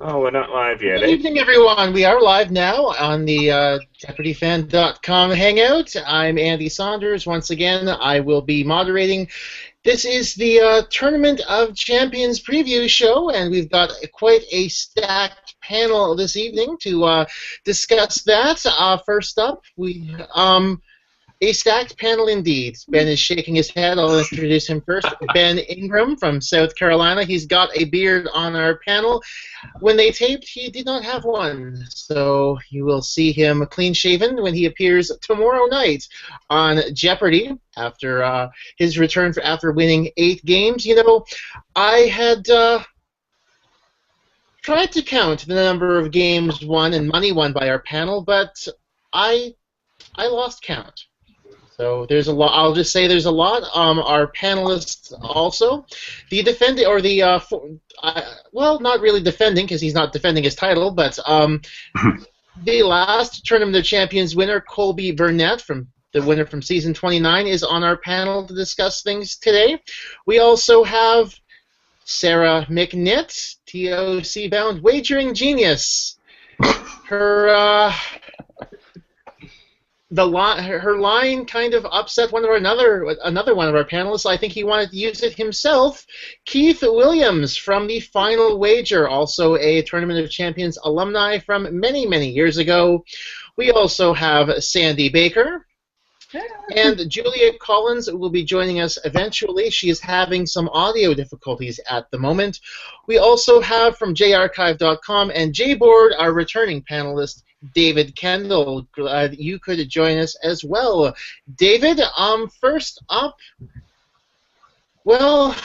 Oh, we're not live yet, Good eh? evening, everyone. We are live now on the JeopardyFan.com Hangout. I'm Andy Saunders. Once again, I will be moderating. This is the Tournament of Champions preview show, and we've got quite a stacked panel this evening to discuss that. First up, we a stacked panel indeed. Ben is shaking his head. I'll introduce him first. Ben Ingram from South Carolina. He's got a beard on our panel. When they taped, he did not have one, so you will see him clean-shaven when he appears tomorrow night on Jeopardy after his return after winning 8 games. You know, I had tried to count the number of games won and money won by our panel, but I I lost count. So there's a lot. I'll just say there's a lot. Our panelists also, the defending or the well, not really defending because he's not defending his title, but the last Tournament of Champions winner, Colby Burnett, from the winner from season 29, is on our panel to discuss things today. We also have Sarah McNitt, TOC bound wagering genius. Her her line kind of upset another one of our panelists. I think he wanted to use it himself. Keith Williams from the Final Wager, also a Tournament of Champions alumni from many years ago. We also have Sandy Baker. And Julia Collins will be joining us eventually. She is having some audio difficulties at the moment. We also have from jarchive.com and JBoard, our returning panelist, David Kendall. Glad you could join us as well. David, first up, well,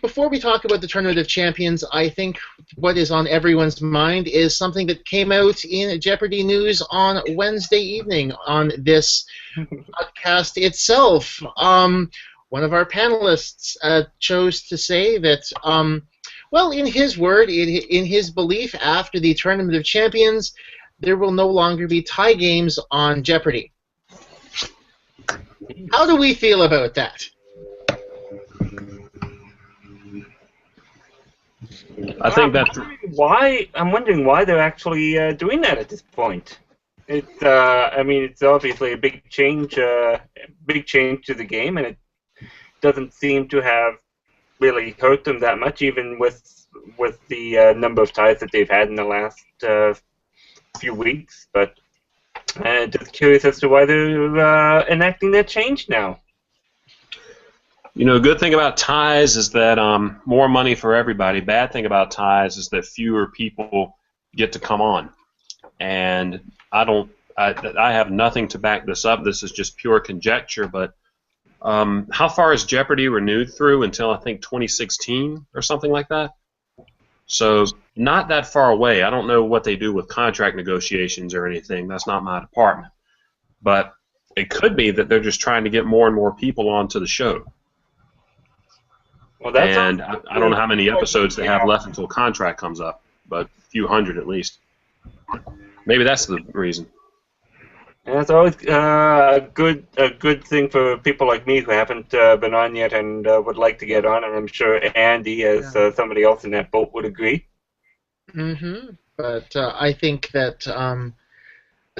before we talk about the Tournament of Champions, I think what is on everyone's mind is something that came out in Jeopardy News on Wednesday evening on this podcast itself. One of our panelists chose to say that, well, in his word, in his belief, after the Tournament of Champions, there will no longer be tie games on Jeopardy. How do we feel about that? I think that I'm wondering why they're actually doing that at this point. I mean, it's obviously a big change to the game, and it doesn't seem to have really hurt them that much, even with the number of ties that they've had in the last few weeks. But just curious as to why they're enacting that change now. good thing about ties is that more money for everybody. Bad thing about ties is that fewer people get to come on. And I have nothing to back this up. This is just pure conjecture, but how far is Jeopardy renewed through? Until I think 2016 or something like that? So not that far away. I don't know what they do with contract negotiations or anything. That's not my department. But it could be that they're just trying to get more and more people onto the show. Well, that's and I don't know how many episodes they have left until contract comes up, but a few hundred at least. Maybe that's the reason. And that's always a good thing for people like me who haven't been on yet and would like to get on, and I'm sure Andy, as somebody else in that boat, would agree. Mm-hmm. But I think that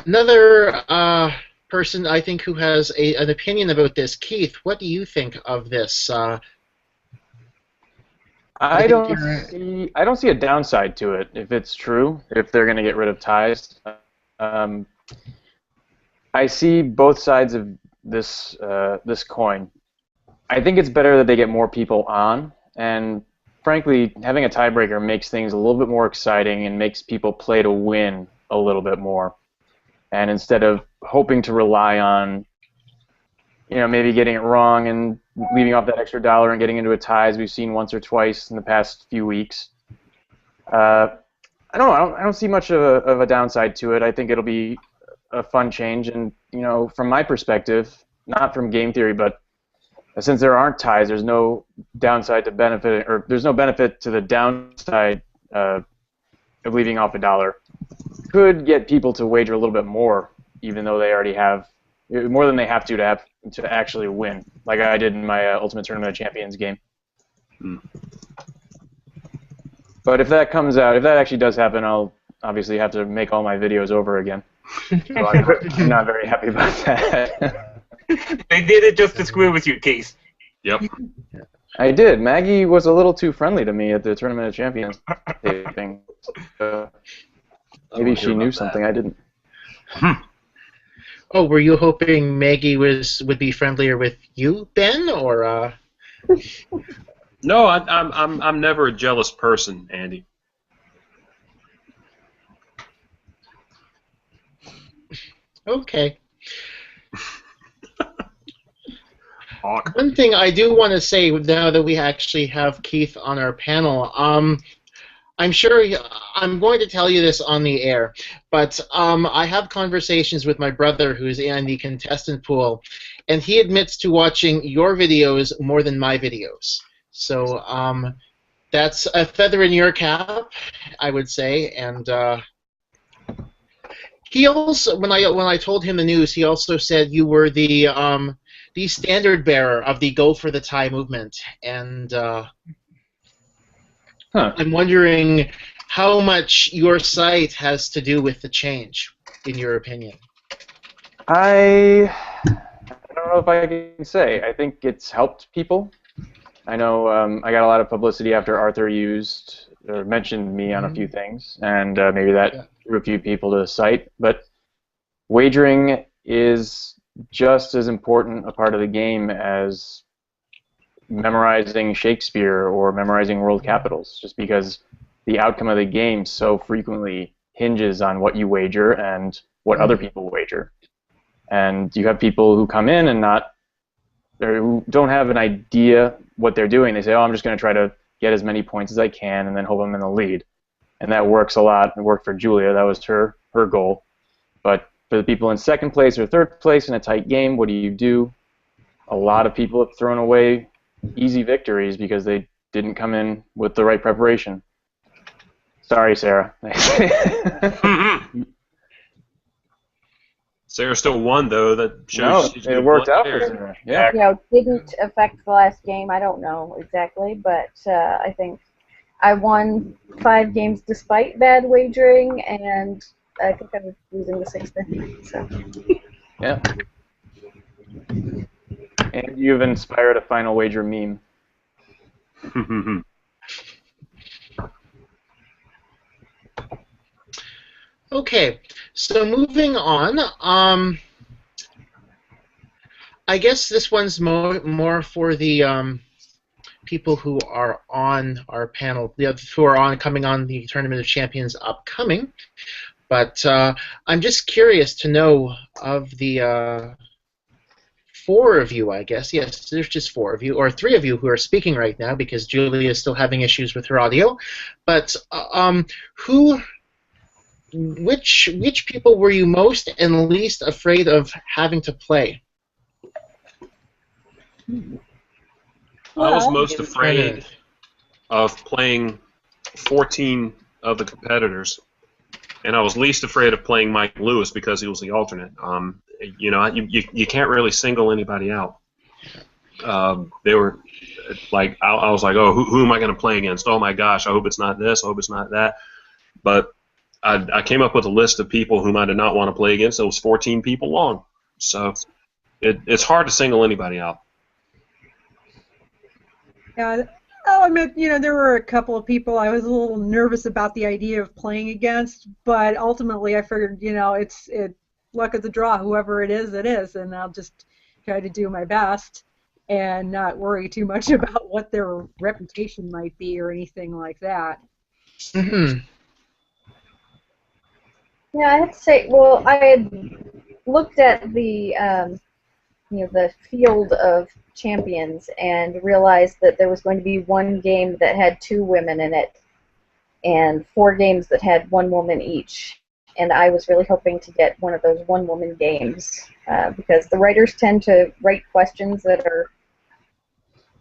another person, I think, who has an opinion about this, Keith, what do you think of this? I don't see a downside to it if it's true. If they're going to get rid of ties, I see both sides of this this coin. I think it's better that they get more people on, and frankly, having a tiebreaker makes things a little bit more exciting and makes people play to win a little bit more. And instead of hoping to rely on, maybe getting it wrong and leaving off that extra dollar and getting into a tie, as we've seen once or twice in the past few weeks. I don't know. I don't see much of a downside to it. I think it'll be a fun change, and from my perspective, not from game theory, but since there aren't ties, there's no downside to benefit, or there's no benefit to the downside of leaving off a dollar. Could get people to wager a little bit more, even though they already have more than they have to actually win, like I did in my Ultimate Tournament of Champions game. But if that comes out, if that actually does happen, I'll obviously have to make all my videos over again. So I'm not very happy about that. They did it just to screw with you, Case. Yep. I did. Maggie was a little too friendly to me at the Tournament of Champions taping. Maybe she knew something I didn't. Oh, were you hoping Maggie would be friendlier with you, Ben, or? No, I'm never a jealous person, Andy. Okay. Hawk. One thing I do want to say now that we actually have Keith on our panel, I'm sure I'm going to tell you this on the air, but I have conversations with my brother who's in the contestant pool, and he admits to watching your videos more than my videos. So that's a feather in your cap, I would say. And he also, when I told him the news, he also said you were the standard bearer of the Go for the Tie movement, and. I'm wondering how much your site has to do with the change, in your opinion. I don't know if I can say. I think it's helped people. I know I got a lot of publicity after Arthur used or mentioned me on a few things, and maybe that drew a few people to the site. But wagering is just as important a part of the game as memorizing Shakespeare or memorizing world capitals, just because the outcome of the game so frequently hinges on what you wager and what other people wager. And you have people who come in and who don't have an idea what they're doing. They say, oh, I'm just going to try to get as many points as I can and then hope I'm in the lead. And that works a lot. It worked for Julia. That was her goal. But for the people in second place or third place in a tight game, what do? A lot of people have thrown away easy victories because they didn't come in with the right preparation. Sorry, Sarah. Sarah still won, though. That shows she's a it good worked out player. for Sarah. Yeah. You know, didn't affect the last game. I don't know exactly, but I think I won 5 games despite bad wagering, and I think I was losing the 6th inning. So. Yeah. And you've inspired a final wager meme. Okay, so moving on. I guess this one's more for the people who are on our panel, who are coming on the Tournament of Champions upcoming. But I'm just curious to know of the 4 of you, I guess. Yes, there's just 4 of you, or 3 of you who are speaking right now because Julia is still having issues with her audio. But which people were you most and least afraid of having to play? I was most afraid of playing 14 of the competitors, and I was least afraid of playing Mike Lewis because he was the alternate. You know, you can't really single anybody out. They were like, I was like, oh, who am I going to play against? Oh my gosh, I hope it's not this. I hope it's not that. But I came up with a list of people whom I did not want to play against. It was 14 people long. So it's hard to single anybody out. Yeah, I'll admit, you know, there were a couple of people I was a little nervous about the idea of playing against, but ultimately I figured, you know, it's luck of the draw. Whoever it is, and I'll just try to do my best and not worry too much about what their reputation might be or anything like that. Mm-hmm. Yeah, I have to say, well, I had looked at the the field of champions and realized that there was going to be 1 game that had 2 women in it and 4 games that had 1 woman each. And I was really hoping to get one of those 1-woman games because the writers tend to write questions that are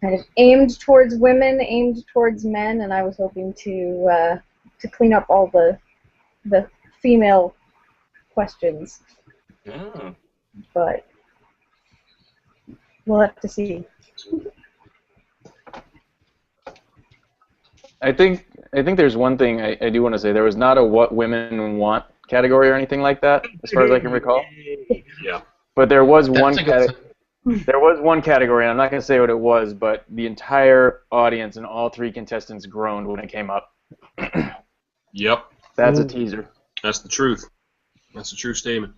kind of aimed towards women, aimed towards men, and I was hoping to clean up all the female questions. Oh. But we'll have to see. I think there's one thing I do want to say. There was not a what women want category or anything like that, as far as I can recall. Yeah. But there was That's one a good sign. there was one category, and I'm not going to say what it was, but the entire audience and all three contestants groaned when it came up. Yep. That's a teaser. That's the truth. That's a true statement.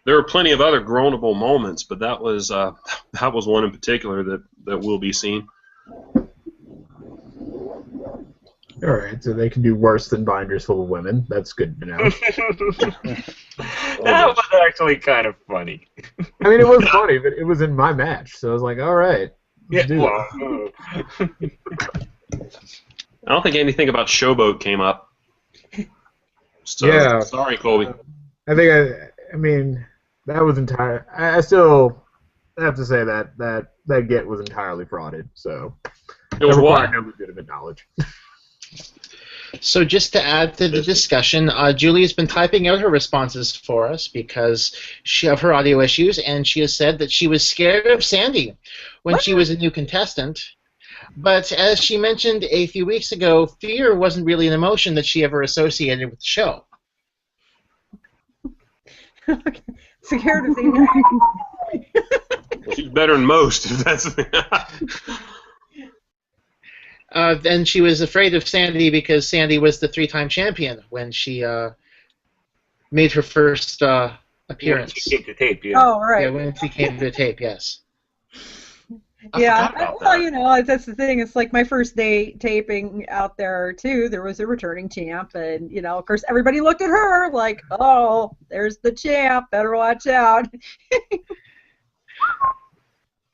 There were plenty of other groanable moments, but that was one in particular that will be seen. All right, so they can do worse than binders full of women. That's good to know. That was actually kind of funny. I mean, it was funny, but it was in my match, so I was like, all right, let's do it. I don't think anything about Showboat came up. So, Yeah. Sorry, Colby. I think I mean, that was entire. I still have to say that get was entirely frauded. So It was what? required no legitimate knowledge. So just to add to the discussion, Julie's been typing out her responses for us because of her audio issues, and she has said that she was scared of Sandy when she was a new contestant. But as she mentioned a few weeks ago, fear wasn't really an emotion that she ever associated with the show. Okay. Scared of Sandy. She's better than most, if that's Then she was afraid of Sandy because Sandy was the three-time champion when she made her first appearance. She came to tape, yeah. Oh, right. Yeah, when she came to the tape, yes. Yeah, forgot about well, that. you know, that's the thing. It's like my first day taping out there, too. There was a returning champ, and, you know, of course, everybody looked at her like, oh, there's the champ, better watch out.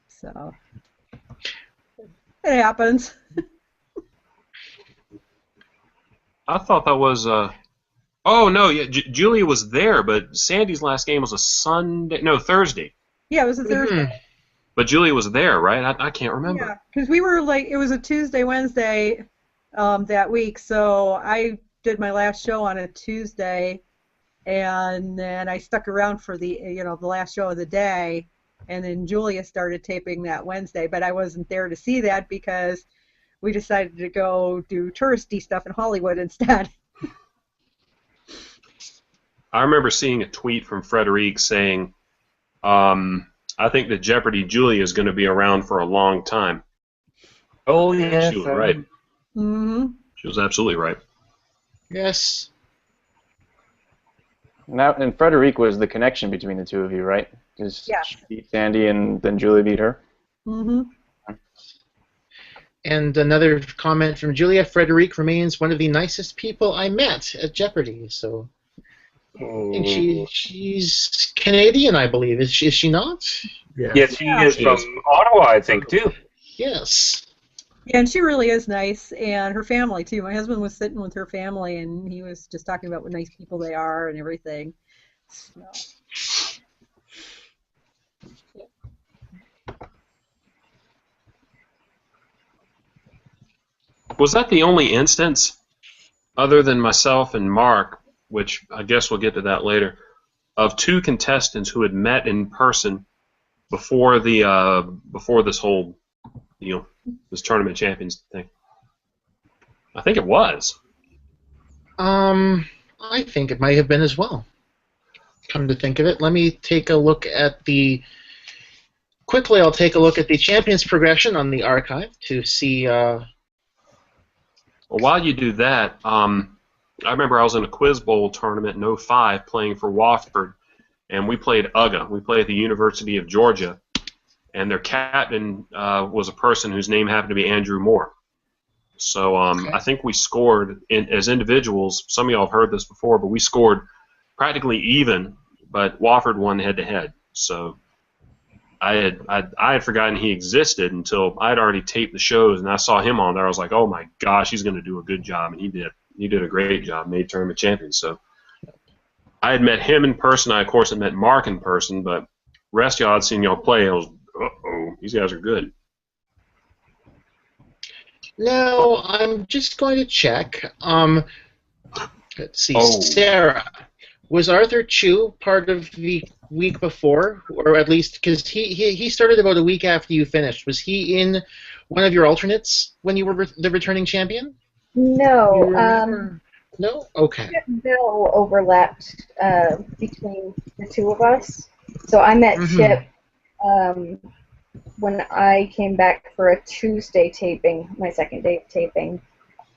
So, it happens. I thought that was. Oh no, yeah, Julia was there, but Sandy's last game was a Sunday. No, Thursday. Yeah, it was a Thursday. But Julia was there, right? I can't remember. Yeah, because we were like, it was a Tuesday, Wednesday that week, so I did my last show on a Tuesday, and then I stuck around for the last show of the day, and then Julia started taping that Wednesday, but I wasn't there to see that because we decided to go do touristy stuff in Hollywood instead. I remember seeing a tweet from Frederique saying, I think that Jeopardy Julia is going to be around for a long time. Oh, yes. She was right. Mm-hmm. She was absolutely right. Yes. And Frederique was the connection between the two of you, right? Because Yeah. she beat Sandy and then Julie beat her. Mm-hmm. And another comment from Julia, Frederique remains one of the nicest people I met at Jeopardy. So I think she's Canadian, I believe. Is she not? Yeah. Yes, she is She from is. Ottawa, I think, too. Yes. Yeah, and she really is nice, and her family, too. My husband was sitting with her family, and he was just talking about what nice people they are and everything. So. Was that the only instance, other than myself and Mark, which I guess we'll get to that later, of two contestants who had met in person before this whole, this tournament champions thing? I think it was. I think it might have been as well. Come to think of it, let me take a look at the. Quickly, I'll take a look at the champions progression on the archive to see. Well, while you do that, I remember I was in a Quiz Bowl tournament in '05 playing for Wofford, and we played UGA. We played at the University of Georgia, and their captain was a person whose name happened to be Andrew Moore. So Okay. I think we scored, as individuals, some of y'all have heard this before, but we scored practically even, but Wofford won head-to-head. So I had forgotten he existed until I had already taped the shows, and I saw him on there. I was like, oh my gosh, he's going to do a good job, and he did. He did a great job, made tournament champion. So I had met him in person. I, of course, had met Mark in person, but rest of y'all, I'd seen y'all play. I was, uh-oh, these guys are good. Now, I'm just going to check. Let's see, Oh. Sarah. Was Arthur Chu part of the week before, or at least because he started about a week after you finished? Was he in one of your alternates when you were the returning champion? No. No? Okay. Bill overlapped between the two of us. So I met Chip when I came back for a Tuesday taping, my second day of taping.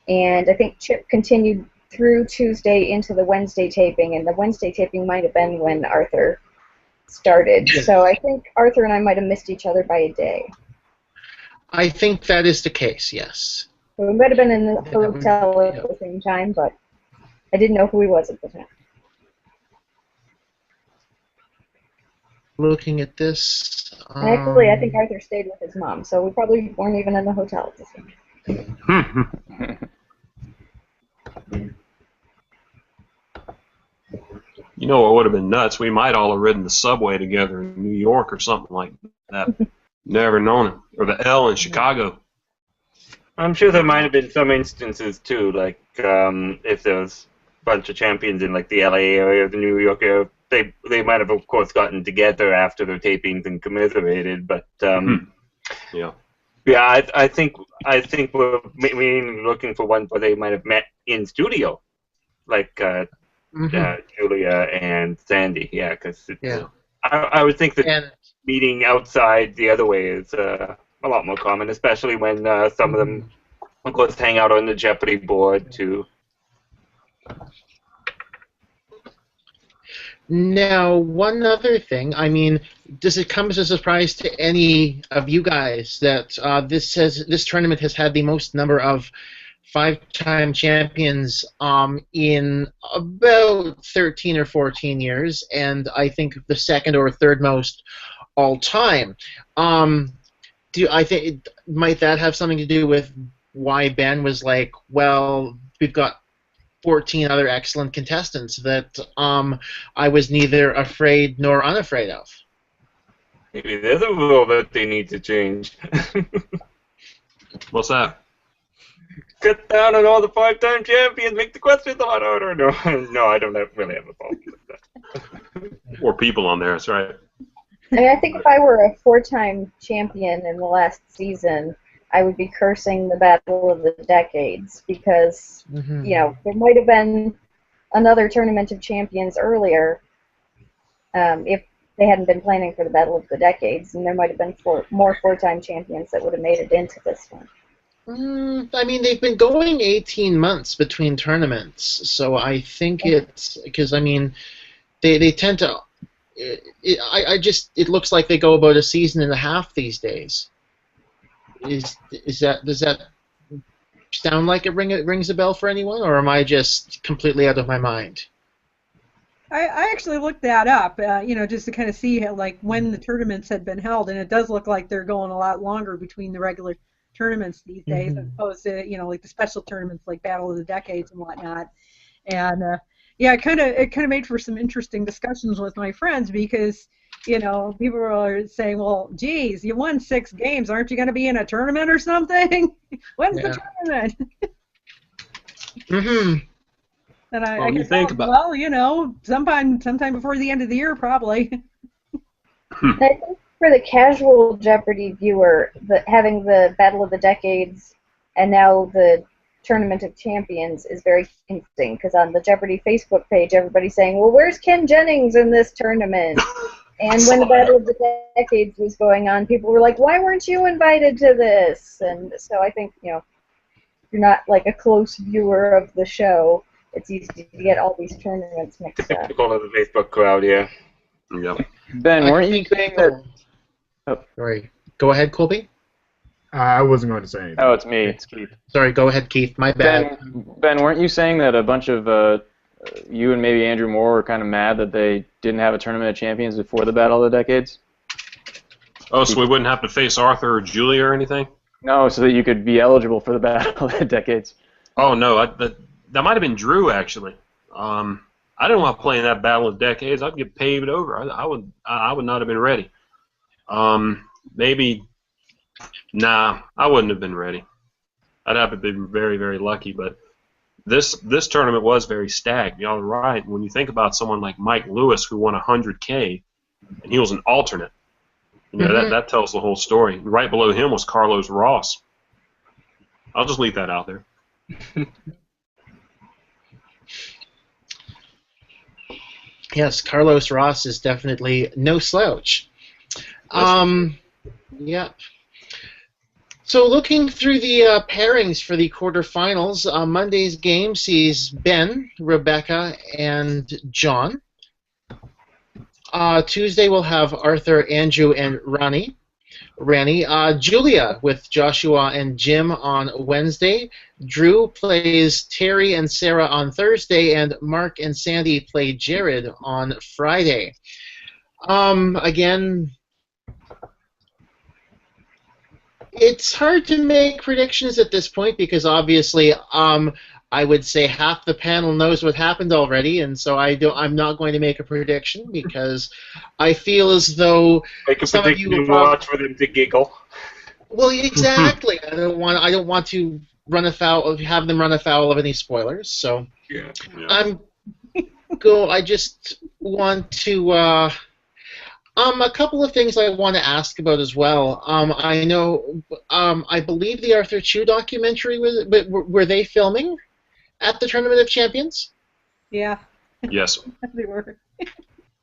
And I think Chip continued through Tuesday into the Wednesday taping, and the Wednesday taping might have been when Arthur started. Yes. So I think Arthur and I might have missed each other by a day. I think that is the case, yes. So we might have been in the hotel at the same time, but I didn't know who he was at the time. Looking at this. Actually, I think Arthur stayed with his mom, so we probably weren't even in the hotel at the same time. You know what would have been nuts? We might all have ridden the subway together in New York or something like that. Never known it. Or the L in Chicago. I'm sure there might have been some instances too, like if there was a bunch of champions in like the LA area or the New York area, they might have of course gotten together after their tapings and commiserated. But yeah, I think we're mainly looking for ones where they might have met in studio, like Julia and Sandy. Yeah, because I would think that meeting outside the other way is a lot more common, especially when some of them, of course, hang out on the Jeopardy board too. Now, one other thing. I mean, does it come as a surprise to any of you guys that this tournament has had the most number of five-time champions in about 13 or 14 years, and I think the second or third most all time? Might that have something to do with why Ben was like, well, we've got 14 other excellent contestants that I was neither afraid nor unafraid of? Maybe there's a rule that they need to change. What's that? Cut down on all the five-time champions, make the questions a lot harder. No, I don't really have a problem with that. More people on there, that's right. I mean, I think if I were a four-time champion in the last season, I would be cursing the Battle of the Decades because, you know, there might have been another Tournament of Champions earlier if they hadn't been planning for the Battle of the Decades, and there might have been more four-time champions that would have made it into this one. I mean, they've been going 18 months between tournaments, so I think it's because, I mean, they tend to. It looks like they go about a season and a half these days. Does that sound like it rings a bell for anyone, or am I just completely out of my mind? I actually looked that up, you know, just to kind of see how, like, when the tournaments had been held, and it does look like they're going a lot longer between the regular tournaments these days, as opposed to, you know, like the special tournaments like Battle of the Decades and whatnot. And yeah, it kind of made for some interesting discussions with my friends because, you know, people are saying, well, geez, you won 6 games, aren't you going to be in a tournament or something? When's the tournament? And I guess, well, you know, sometime before the end of the year, probably. I think for the casual Jeopardy viewer, having the Battle of the Decades and now the Tournament of Champions is very interesting because on the Jeopardy Facebook page, everybody's saying, well, where's Ken Jennings in this tournament? And when the Battle of the Decades was going on, people were like, why weren't you invited to this? And so I think, you know, if you're not like a close viewer of the show, it's easy to get all these tournaments mixed up. Typical of the Facebook crowd, yeah. Yep. Ben, weren't you saying that... Oh, sorry. Go ahead, Colby. I wasn't going to say anything. Oh, it's me. It's Keith. Sorry, go ahead, Keith. My bad. Ben, weren't you saying that a bunch of you and maybe Andrew Moore were kind of mad that they didn't have a Tournament of Champions before the Battle of the Decades? Oh, so we wouldn't have to face Arthur or Julia or anything? No, so that you could be eligible for the Battle of the Decades. Oh, no. That might have been Drew, actually. I didn't want to play in that Battle of Decades. I'd get paved over. I would not have been ready. Maybe... Nah, I wouldn't have been ready. I'd have been very, very lucky, but this tournament was very stacked. Y'all are right. When you think about someone like Mike Lewis, who won 100K, and he was an alternate, that tells the whole story. Right below him was Carlos Ross. I'll just leave that out there. Yes, Carlos Ross is definitely no slouch. Yeah. So looking through the pairings for the quarterfinals, Monday's game sees Ben, Rebecca, and John. Tuesday we'll have Arthur, Andrew, and Rani. Julia with Joshua and Jim on Wednesday. Drew plays Terry and Sarah on Thursday, and Mark and Sandy play Jared on Friday. Again, it's hard to make predictions at this point because obviously, I would say half the panel knows what happened already, and so I'm not going to make a prediction because I feel as though some of you will watch for them to giggle. Well, exactly. I don't want to have them run afoul of any spoilers. So yeah. I just want to. A couple of things I want to ask about as well. I know. I believe the Arthur Chu documentary were they filming at the Tournament of Champions? Yeah. Yes. They were.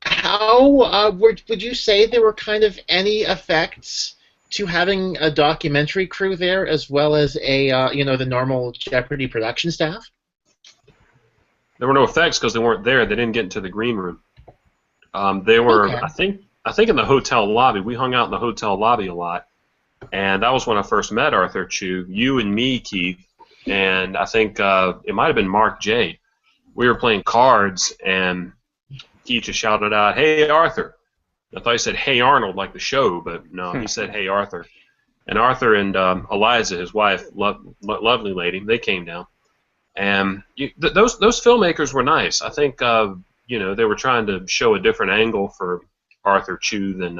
How would you say there were kind of any effects to having a documentary crew there as well as the normal Jeopardy production staff? There were no effects because they weren't there. They didn't get into the green room. They were, okay. I think in the hotel lobby. We hung out in the hotel lobby a lot, and that was when I first met Arthur Chu. You and me, Keith, and I think it might have been Mark J. We were playing cards, and Keith just shouted out, "Hey, Arthur." I thought he said, "Hey, Arnold," like the show, but no, he said, "Hey, Arthur." And Arthur and Eliza, his wife, lovely lady, they came down. And those filmmakers were nice. I think they were trying to show a different angle for Arthur Chu than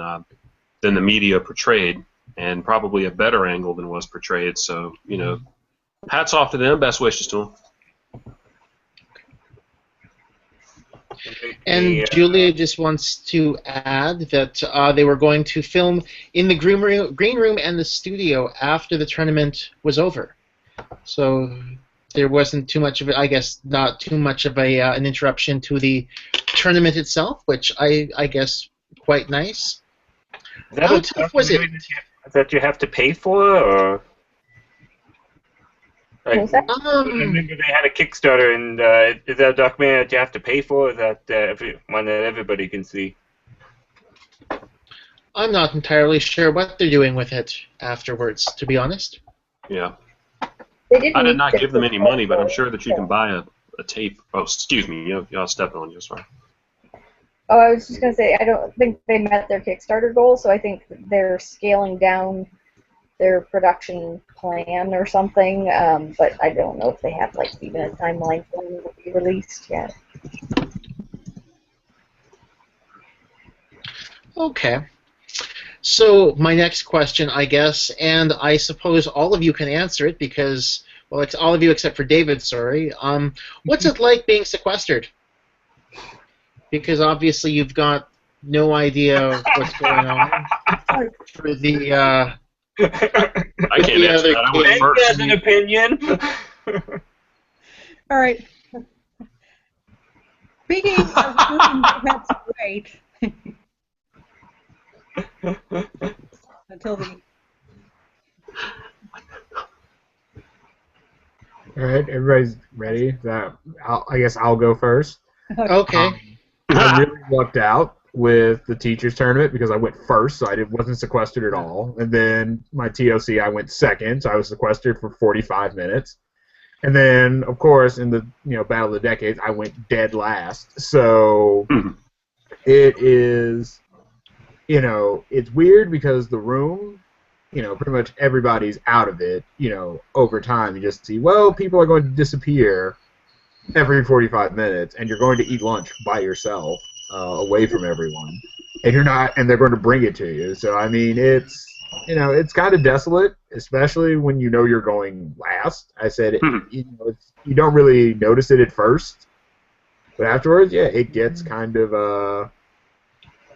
the media portrayed, and probably a better angle than was portrayed. So, hats off to them. Best wishes to them. And Julia just wants to add that they were going to film in the green room and the studio after the tournament was over. So there wasn't too much of it, I guess, not too much of an interruption to the tournament itself, which I guess quite nice. How tough was it? That you have to pay for, or? I remember they had a Kickstarter, and is that a documentary that you have to pay for, or is that one that everybody can see? I'm not entirely sure what they're doing with it afterwards, to be honest. Yeah. I did not give them any money, but I'm sure that you can buy a tape. Oh, excuse me, y'all stepped on you, sorry. Oh, I was just going to say, I don't think they met their Kickstarter goal, so I think they're scaling down their production plan or something, but I don't know if they have even a timeline for when it will be released yet. Okay. So my next question, I guess, and I suppose all of you can answer it because, well, it's all of you except for David, sorry. What's it like being sequestered? Because obviously you've got no idea what's going on for the I can't answer that. I went first. Has an opinion. All right. Speaking of that's great. Until the. All right, everybody's ready. I guess I'll go first. Okay. I really lucked out with the teachers tournament because I went first, so I wasn't sequestered at all. And then my TOC, I went second, so I was sequestered for 45 minutes. And then, of course, in the Battle of the Decades, I went dead last. So it is, it's weird because the room, pretty much everybody's out of it. Over time, you just see, well, people are going to disappear every 45 minutes, and you're going to eat lunch by yourself, away from everyone, and you're not, and they're going to bring it to you. So I mean, it's it's kind of desolate, especially when you know you're going last. I said, you don't really notice it at first, but afterwards, yeah, it gets kind of,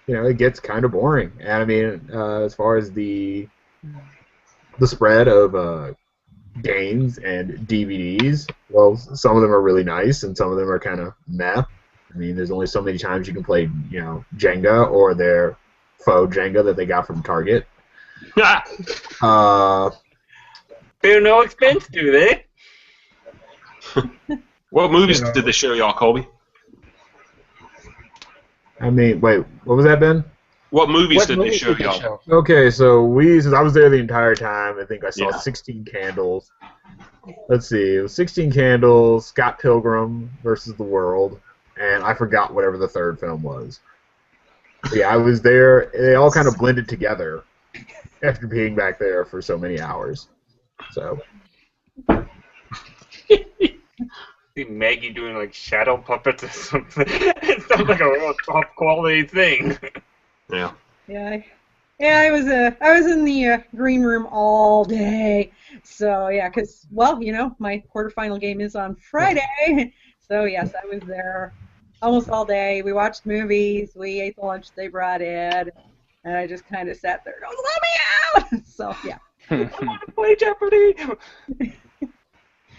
it gets kind of boring. And I mean, as far as the spread of games and DVDs, well, some of them are really nice, and some of them are kind of meh. I mean, there's only so many times you can play, Jenga or their faux Jenga that they got from Target. They're no expense, do they? What movies did they show y'all, Colby? I mean, wait, what was that, Ben? What movies did they show y'all? Okay, so since I was there the entire time, I think I saw 16 Candles. Let's see, it was 16 Candles, Scott Pilgrim versus the World, and I forgot whatever the third film was. But yeah, I was there. They all kind of blended together after being back there for so many hours. So. See Maggie doing like shadow puppets or something. It sounds like a real top quality thing. Yeah. Yeah, I was in the green room all day. So yeah, because my quarterfinal game is on Friday. So yes, I was there almost all day. We watched movies. We ate the lunch they brought in, and I just kind of sat there going, "Let me out!" So yeah. I want to play Jeopardy.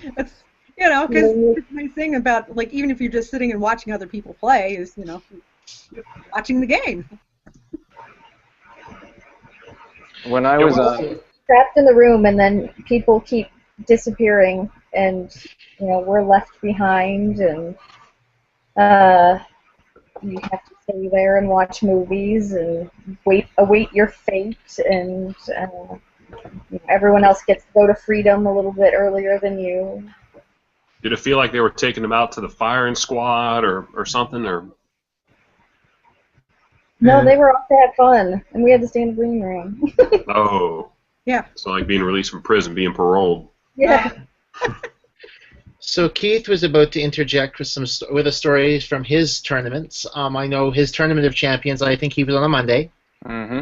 Because the nice thing about, like, even if you're just sitting and watching other people play is, you're watching the game. When I was trapped in the room, and then people keep disappearing, and we're left behind, and you have to stay there and watch movies and await your fate, and everyone else gets to go to freedom a little bit earlier than you. Did it feel like they were taking them out to the firing squad or something? Or No, they were off to have fun, and we had to stay in the green room. Oh. Yeah. It's like being released from prison, being paroled. Yeah. So Keith was about to interject with a story from his tournaments. I know his Tournament of Champions. I think he was on a Monday. Mm-hmm.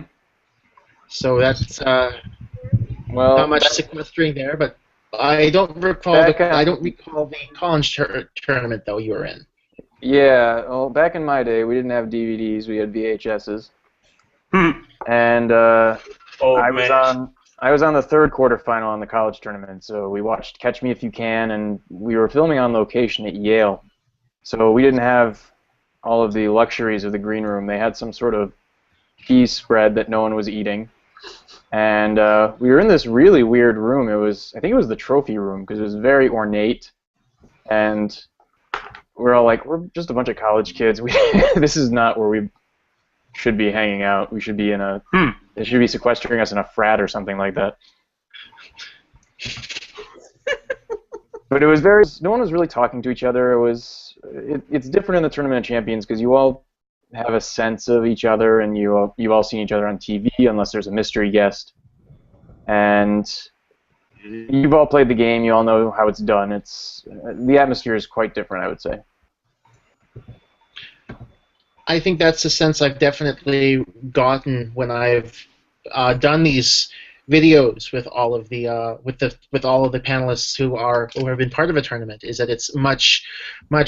So that's not much sequestering there, but I don't recall the college tournament though you were in. Yeah, well, back in my day, we didn't have DVDs; we had VHSs. And I was on the third quarterfinal on the college tournament, so we watched Catch Me If You Can, and we were filming on location at Yale. So we didn't have all of the luxuries of the green room. They had some sort of cheese spread that no one was eating. And we were in this really weird room. I think it was the trophy room, because it was very ornate. And we're all like, we're just a bunch of college kids. This is not where we should be hanging out. We should be they should be sequestering us in a frat or something like that. But it was no one was really talking to each other. It's different in the Tournament of Champions, because you all have a sense of each other, and you've all seen each other on TV, unless there's a mystery guest. And you've all played the game. You all know how it's done. The atmosphere is quite different, I would say. I think that's the sense I've definitely gotten when I've done these videos with all of the with all of the panelists who have been part of a tournament, is that it's much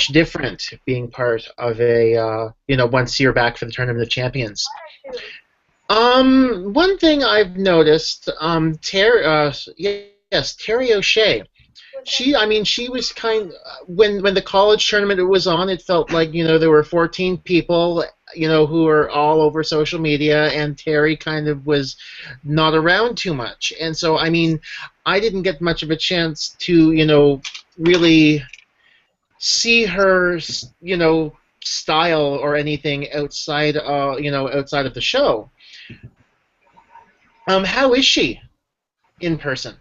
different being part of a once you're back for the Tournament of Champions. One thing I've noticed, Terry O'Shea. She was when the college tournament was on, it felt like there were 14 people who were all over social media, and Terry kind of was not around too much, and so I didn't get much of a chance to really see her style or anything outside outside of the show. How is she in person?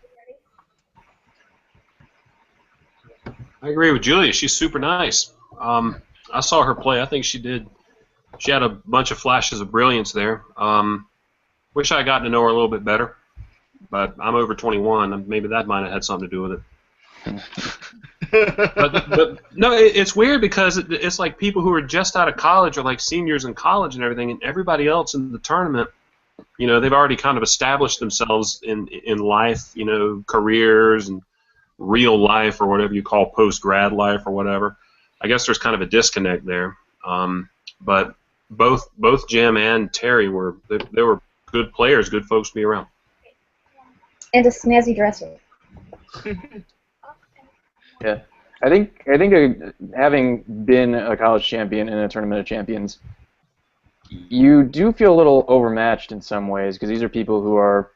I agree with Julia. She's super nice. I saw her play. I think she had a bunch of flashes of brilliance there. Wish I had gotten to know her a little bit better, but I'm over 21, and maybe that might have had something to do with it. but no, it's weird, because it's like people who are just out of college, or like seniors in college and everything, and everybody else in the tournament they've already kind of established themselves in life, careers and real life or whatever you call post-grad life or whatever. I guess there's kind of a disconnect there. But both Jim and Terry were good players, good folks to be around. And a snazzy dresser. Yeah, I think having been a college champion in a tournament of champions, you do feel a little overmatched in some ways because these are people who are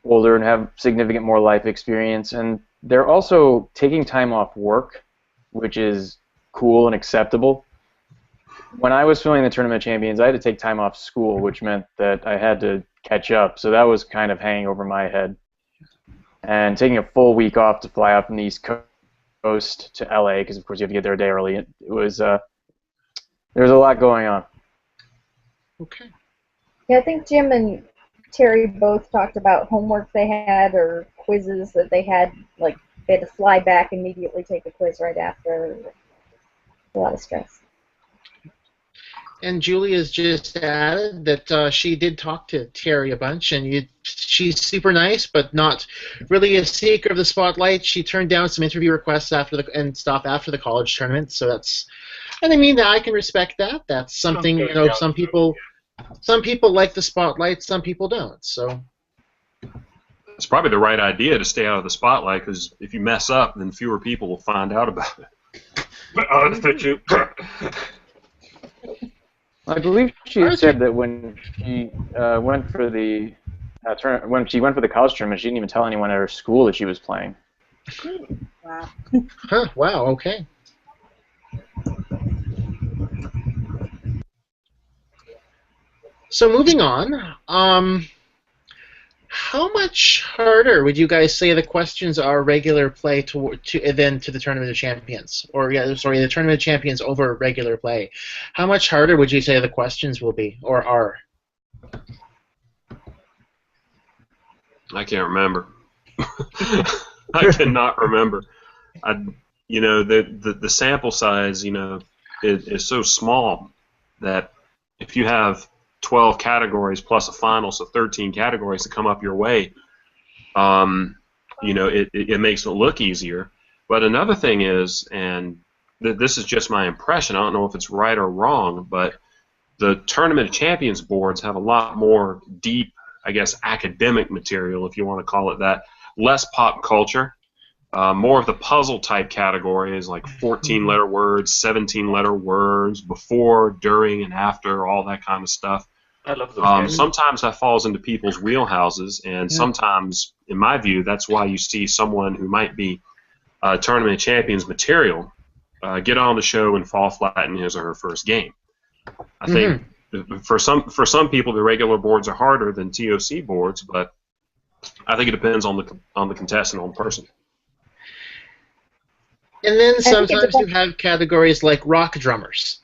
older and have significant more life experience, and they're also taking time off work, which is cool and acceptable. When I was filming the Tournament of Champions, I had to take time off school, which meant that I had to catch up, so that was kind of hanging over my head. And taking a full week off to fly out from the East Coast to LA, because of course you have to get there a day early, it was there was a lot going on. Okay. Yeah, I think Jim and Terry both talked about homework they had or quizzes that they had, like they had to fly back immediately, take a quiz right after. A lot of stress. And Julia's just added that she did talk to Terry a bunch, and she's super nice, but not really a seeker of the spotlight. She turned down some interview requests after the college tournament, so that's, and I mean, I can respect that. That's something, some people like the spotlight, some people don't. So it's probably the right idea to stay out of the spotlight, because if you mess up, then fewer people will find out about it. Oh, that's not true. I believe she had said that when she went for the when she went for the college tournament, she didn't even tell anyone at her school that she was playing. Wow. Huh, wow, okay. So moving on, how much harder would you guys say the questions are regular play than to the Tournament of Champions? Or, the Tournament of Champions over regular play. How much harder would you say the questions will be, or are? I can't remember. I cannot remember. The sample size, is so small that if you have 12 categories plus a final, so 13 categories to come up your way, it makes it look easier. But another thing is, and this is just my impression, I don't know if it's right or wrong, but the Tournament of Champions boards have a lot more deep, I guess, academic material, if you want to call it that, less pop culture, more of the puzzle type categories like 14-letter words, 17-letter words, before, during, and after, all that kind of stuff. I love those sometimes that falls into people's wheelhouses, and sometimes, in my view, that's why you see someone who might be Tournament of Champions material get on the show and fall flat in his or her first game. I think for some people the regular boards are harder than TOC boards, but I think it depends on the contestant, on the person. And then sometimes you have categories like rock drummers.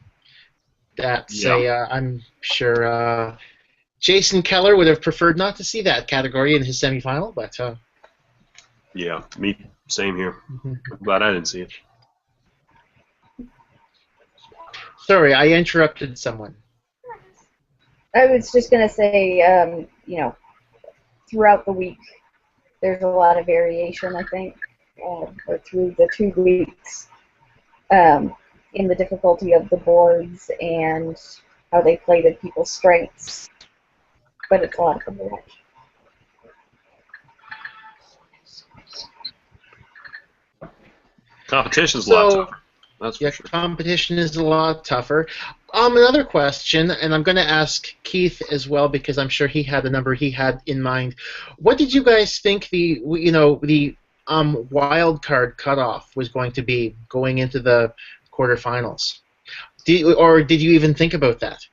That's I'm sure Jason Keller would have preferred not to see that category in his semifinal, but yeah, me, same here. I'm glad I didn't see it. Sorry, I interrupted someone. I was just going to say, throughout the week, there's a lot of variation, I think, or through the 2 weeks, in the difficulty of the boards and how they play to people's strengths. But it's a lot of fun to watch. Competition's a lot tougher. That's for sure. Competition is a lot tougher. Another question, and I'm going to ask Keith as well because I'm sure he had the number he had in mind. What did you guys think the wild card cutoff was going to be going into the quarterfinals? Or did you even think about that?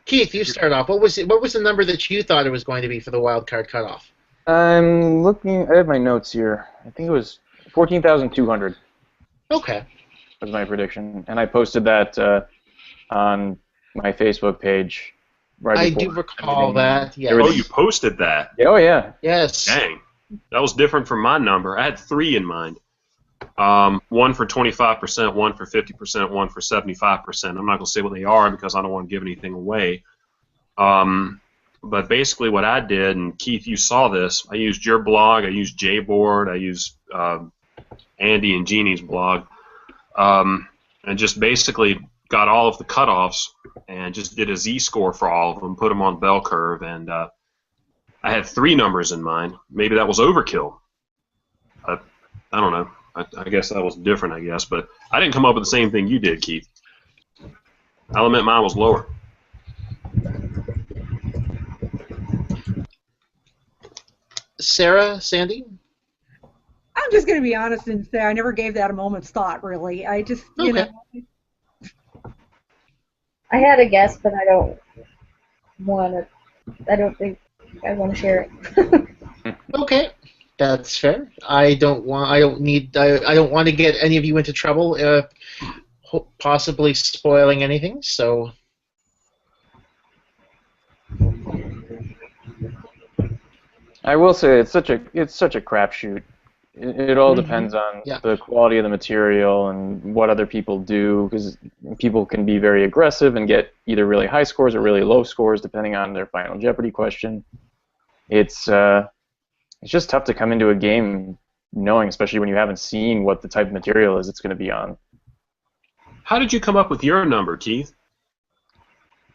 Keith, you start off. What was the number that you thought it was going to be for the wild card cutoff? I'm looking. I have my notes here. I think it was 14,200. Okay. Was my prediction, and I posted that on my Facebook page. I do recall that. Yes. Oh, you posted that? Oh yeah. Yes. Dang, that was different from my number. I had 3 in mind. One for 25%, one for 50%, one for 75%. I'm not going to say what they are because I don't want to give anything away. But basically what I did, and Keith, you saw this, I used your blog, I used JBoard, I used Andy and Jeannie's blog, and just basically got all of the cutoffs and just did a Z-score for all of them, put them on the bell curve, and I had 3 numbers in mind. Maybe that was overkill. I don't know. I guess that was different, I guess, but I didn't come up with the same thing you did, Keith. I'll admit mine was lower. Sarah, Sandy? I'm just going to be honest and say I never gave that a moment's thought, really. I just, you know. I had a guess, but I don't think I want to share it. Okay, that's fair. I don't want to get any of you into trouble, possibly spoiling anything. So. I will say it's such a crapshoot. It all depends on the quality of the material and what other people do, because people can be very aggressive and get either really high scores or really low scores depending on their final Jeopardy question. It's just tough to come into a game knowing, especially when you haven't seen what the type of material is it's going to be on. How did you come up with your number, Keith?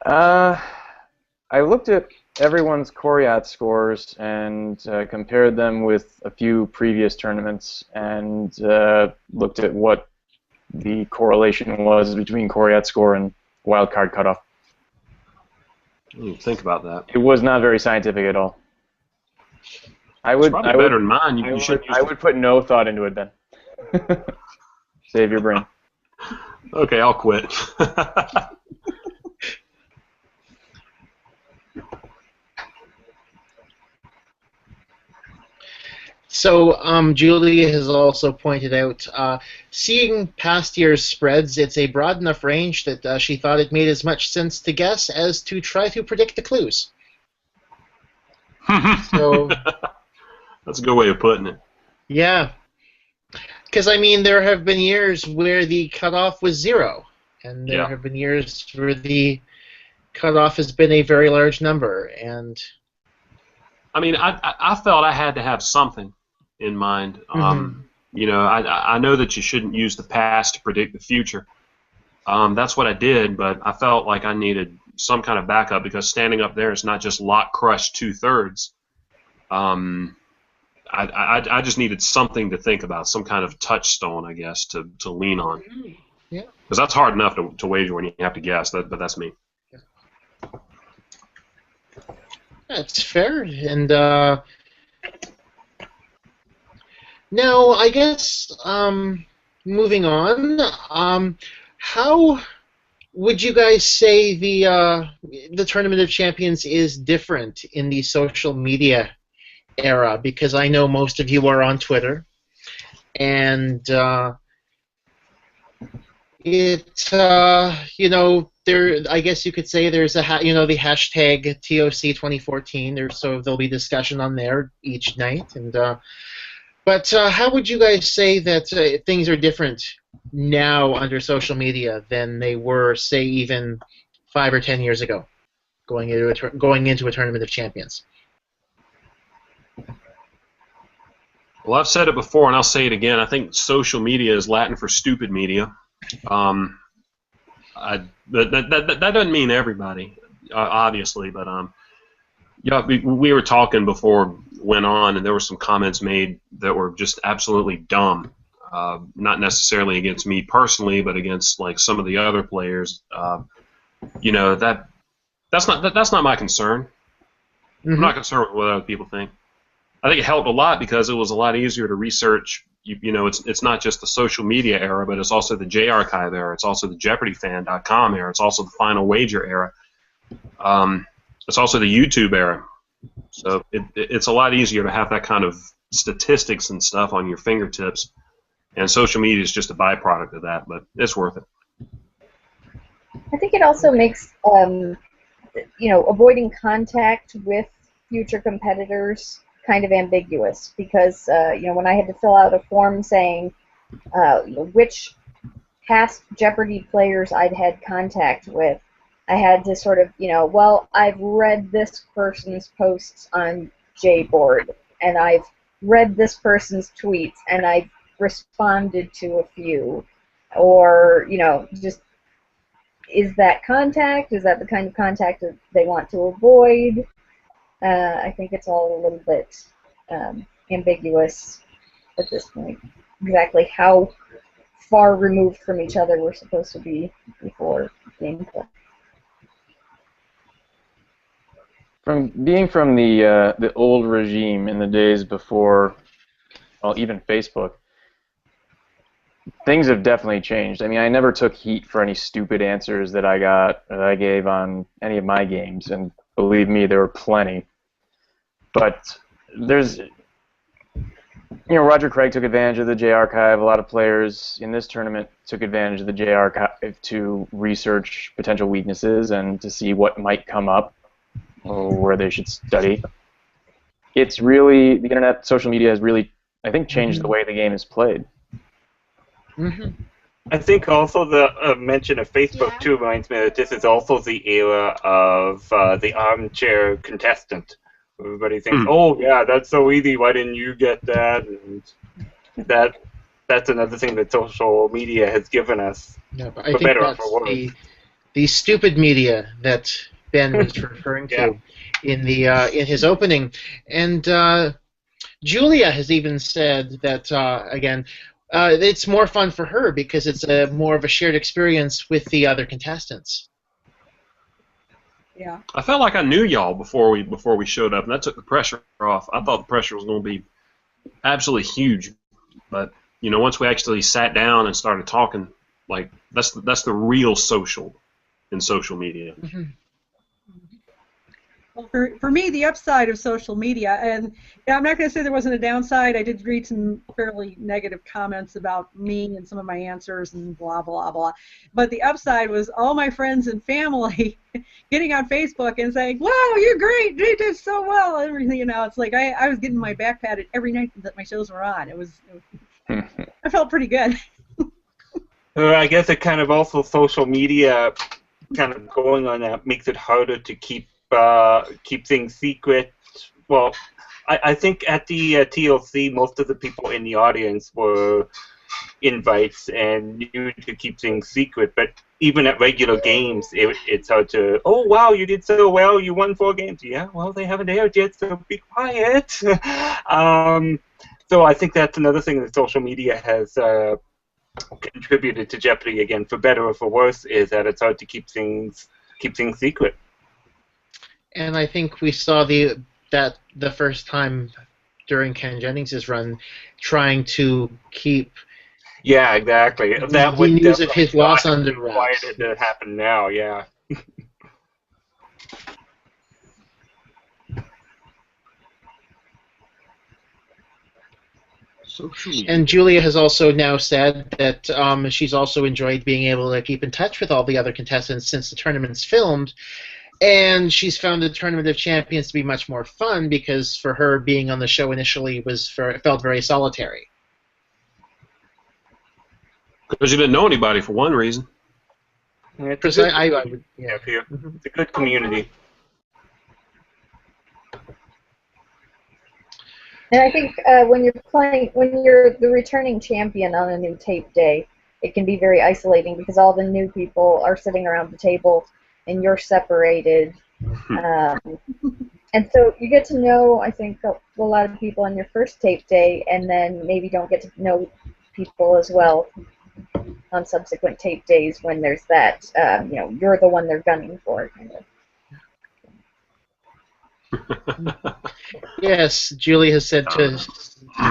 I looked at everyone's Coriat scores and compared them with a few previous tournaments and looked at what the correlation was between Coriat score and wildcard cutoff. Think about that. It was not very scientific at all. It's probably better than mine. I would put no thought into it, Ben. Save your brain. Okay, I'll quit. So Julie has also pointed out, seeing past year's spreads, it's a broad enough range that she thought it made as much sense to guess as to try to predict the clues. So, that's a good way of putting it. Yeah. Because, I mean, there have been years where the cutoff was 0, and there have been years where the cutoff has been a very large number. And I mean, I felt I had to have something in mind. You know, I know that you shouldn't use the past to predict the future. That's what I did, but I felt like I needed some kind of backup because standing up there is not just lock crush 2/3. I just needed something to think about, some kind of touchstone, I guess, to lean on. Yeah. Because that's hard enough to wager when you have to guess, but that's me. That's fair. And now, I guess, moving on, how would you guys say the Tournament of Champions is different in the social media era? Because I know most of you are on Twitter, and you know, I guess you could say there's the hashtag TOC 2014. So there'll be discussion on there each night. And but how would you guys say that things are different now under social media than they were, say, even 5 or 10 years ago, going into a Tournament of Champions? Well, I've said it before, and I'll say it again. I think social media is Latin for stupid media. That doesn't mean everybody, obviously, but yeah, we were talking before went on, and there were some comments made that were just absolutely dumb. Not necessarily against me personally, but against like some of the other players. You know, that's not my concern. I'm not concerned with what other people think. I think it helped a lot because it was a lot easier to research. You know, it's not just the social media era, but it's also the J-Archive era. It's also the JeopardyFan.com era. It's also the Final Wager era. It's also the YouTube era. So it's a lot easier to have that kind of statistics and stuff on your fingertips. And social media is just a byproduct of that, but it's worth it. I think it also makes, you know, avoiding contact with future competitors kind of ambiguous because, you know, when I had to fill out a form saying, which past Jeopardy players I'd had contact with. I had to sort of, well, I've read this person's posts on JBoard, and I've read this person's tweets, and I've responded to a few. Or, just, is that contact? Is that the kind of contact that they want to avoid? I think it's all a little bit ambiguous at this point. Exactly how far removed from each other we're supposed to be before gameplay. From being from the old regime in the days before, well, even Facebook, things have definitely changed. I mean, I never took heat for any stupid answers that I gave on any of my games, and believe me, there were plenty. But there's, Roger Craig took advantage of the J-Archive. A lot of players in this tournament took advantage of the J-Archive to research potential weaknesses and to see what might come up or where they should study. It's really, the internet, social media has really, I think, changed the way the game is played. I think also the mention of Facebook too reminds me that this is also the era of the armchair contestant. Everybody thinks, oh yeah, that's so easy. Why didn't you get that? And that's another thing that social media has given us. No, but I think that's the stupid media that Ben was referring to in his opening, and Julia has even said that again. It's more fun for her because it's more of a shared experience with the other contestants. Yeah. I felt like I knew y'all before we showed up, and that took the pressure off. I thought the pressure was going to be absolutely huge, but once we actually sat down and started talking, like that's the real social in social media. Well, for me, the upside of social media, and I'm not going to say there wasn't a downside. I did read some fairly negative comments about me and some of my answers and blah, blah, blah. But the upside was all my friends and family getting on Facebook and saying, wow, you're great, you did so well, everything. It's like I was getting my back patted every night that my shows were on. It was I felt pretty good. I guess it kind of also social media kind of going on that makes it harder to keep things secret. Well, I think at the TLC, most of the people in the audience were invites and knew to keep things secret. But even at regular games, it's hard to. Oh wow, you did so well! You won 4 games. Yeah, well they haven't aired yet, so be quiet. So I think that's another thing that social media has contributed to Jeopardy again, for better or for worse, is that it's hard to keep things secret. And I think we saw the first time during Ken Jennings' run, trying to keep exactly. That the news of his loss under wraps. Why did it happen now? Yeah. And Julia has also now said that she's also enjoyed being able to keep in touch with all the other contestants since the tournament's filmed. And she's found the Tournament of Champions to be much more fun because for her, being on the show initially felt very solitary. Because you didn't know anybody for one reason. It's a good community. And I think when you're the returning champion on a new tape day, it can be very isolating because all the new people are sitting around the table and you're separated. And so you get to know, I think, a lot of people on your first tape day, and then maybe don't get to know people as well on subsequent tape days when there's that, you're the one they're gunning for, kind of. Yes, Julie has said to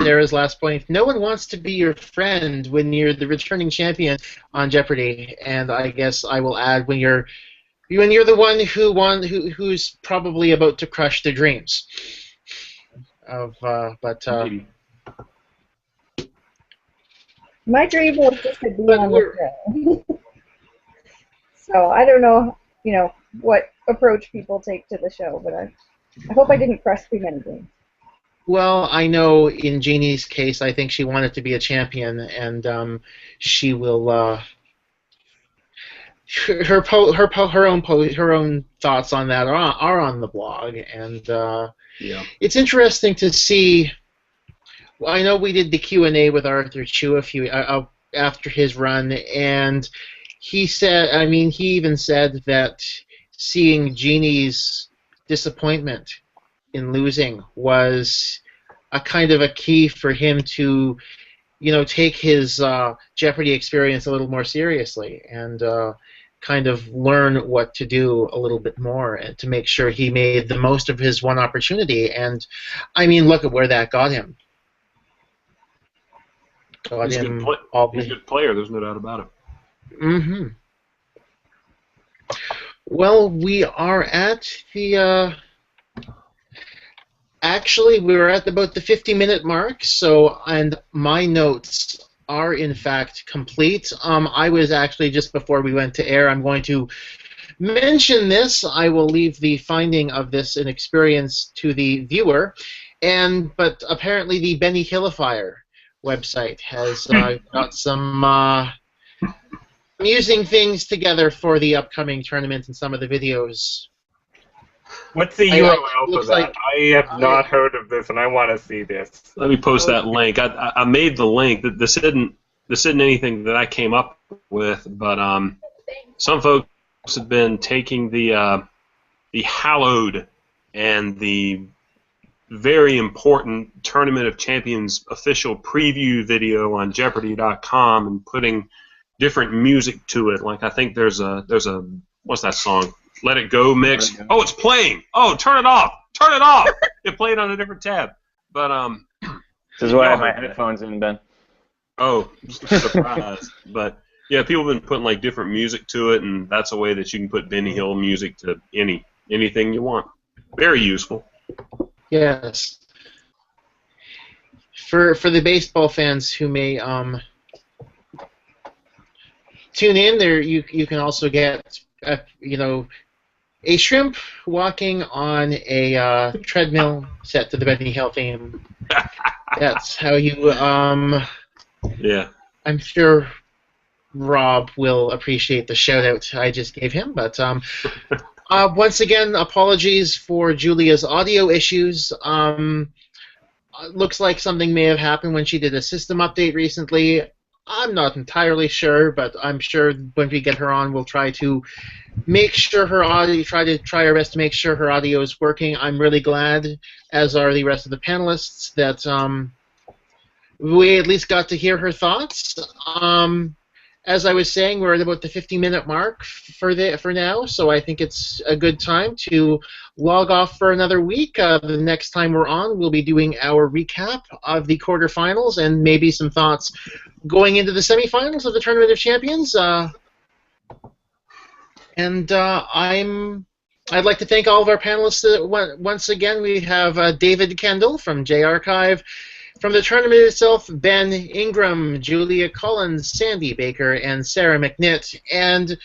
Sarah's last point, no one wants to be your friend when you're the returning champion on Jeopardy, and I guess I will add when you're the one who's probably about to crush their dreams. My dream was just to be on the show. So I don't know, what approach people take to the show, but I hope I didn't crush too many dreams. Well, I know in Jeannie's case, I think she wanted to be a champion, and she will. Her own thoughts on that are on the blog, and Yeah. it's interesting to see. Well, I know we did the Q&A with Arthur Chu after his run, and he said, I mean, he even said that seeing Jeannie's disappointment in losing was a kind of a key for him to, take his Jeopardy experience a little more seriously and kind of learn what to do a little bit more and to make sure he made the most of his one opportunity. And, I mean, look at where that got him. He's a good player, there's no doubt about it. Mm-hmm. Well, we are at the... Actually, we're at about the 50-minute mark, and my notes are, in fact, complete. I was actually, just before we went to air, I'm going to mention this. I will leave the finding of this and experience to the viewer, but apparently the Benny Hillifier website has got some amusing things together for the upcoming tournament and some of the videos. What's the URL for that? I have not heard of this, and I want to see this. Let me post that link. I made the link. This isn't anything that I came up with, but some folks have been taking the hallowed and the very important Tournament of Champions official preview video on Jeopardy.com and putting different music to it. Like I think there's a what's that song? Let It Go mix. Oh, it's playing. Oh, turn it off. Turn it off. It played on a different tab. But this is why I have my headphones in, Ben. Oh, surprise. But yeah, people have been putting like different music to it, and that's a way that you can put Benny Hill music to anything you want. Very useful. Yes. For the baseball fans who may tune in, there you can also get a shrimp walking on a treadmill set to the Benny Hill theme. That's how you. Yeah. I'm sure Rob will appreciate the shout out I just gave him, but once again, apologies for Julia's audio issues. Looks like something may have happened when she did a system update recently. I'm not entirely sure, but I'm sure when we get her on, we'll try to make sure her audio, try our best to make sure her audio is working. I'm really glad, as are the rest of the panelists, that we at least got to hear her thoughts. As I was saying, we're at about the 50-minute mark for now, so I think it's a good time to log off for another week. The next time we're on, we'll be doing our recap of the quarterfinals and maybe some thoughts going into the semifinals of the Tournament of Champions. I'd like to thank all of our panelists once again. We have David Kendall from J-Archive. From the tournament itself, Ben Ingram, Julia Collins, Sandy Baker, and Sarah McNitt. And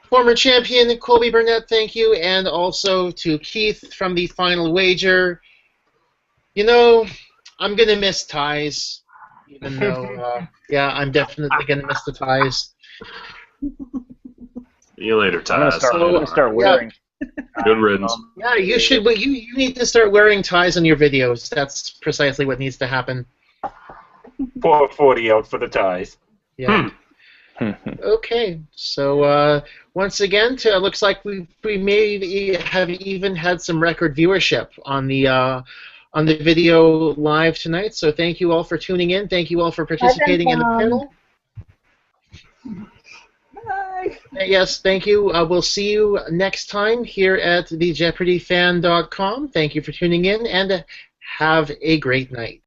former champion Colby Burnett, thank you. And also to Keith from the Final Wager. I'm going to miss ties. Even though, I'm definitely going to miss the ties. See you later, Ties. I'm going to start wearing. Good riddance. Yeah, you should. But you need to start wearing ties on your videos. That's precisely what needs to happen. 440 out for the ties. Yeah. Okay. So once again, looks like we may have even had some record viewership on the video live tonight. So thank you all for tuning in. Thank you all for participating in the panel. Bye. Yes, thank you. We'll see you next time here at thejeopardyfan.com. Thank you for tuning in, and have a great night.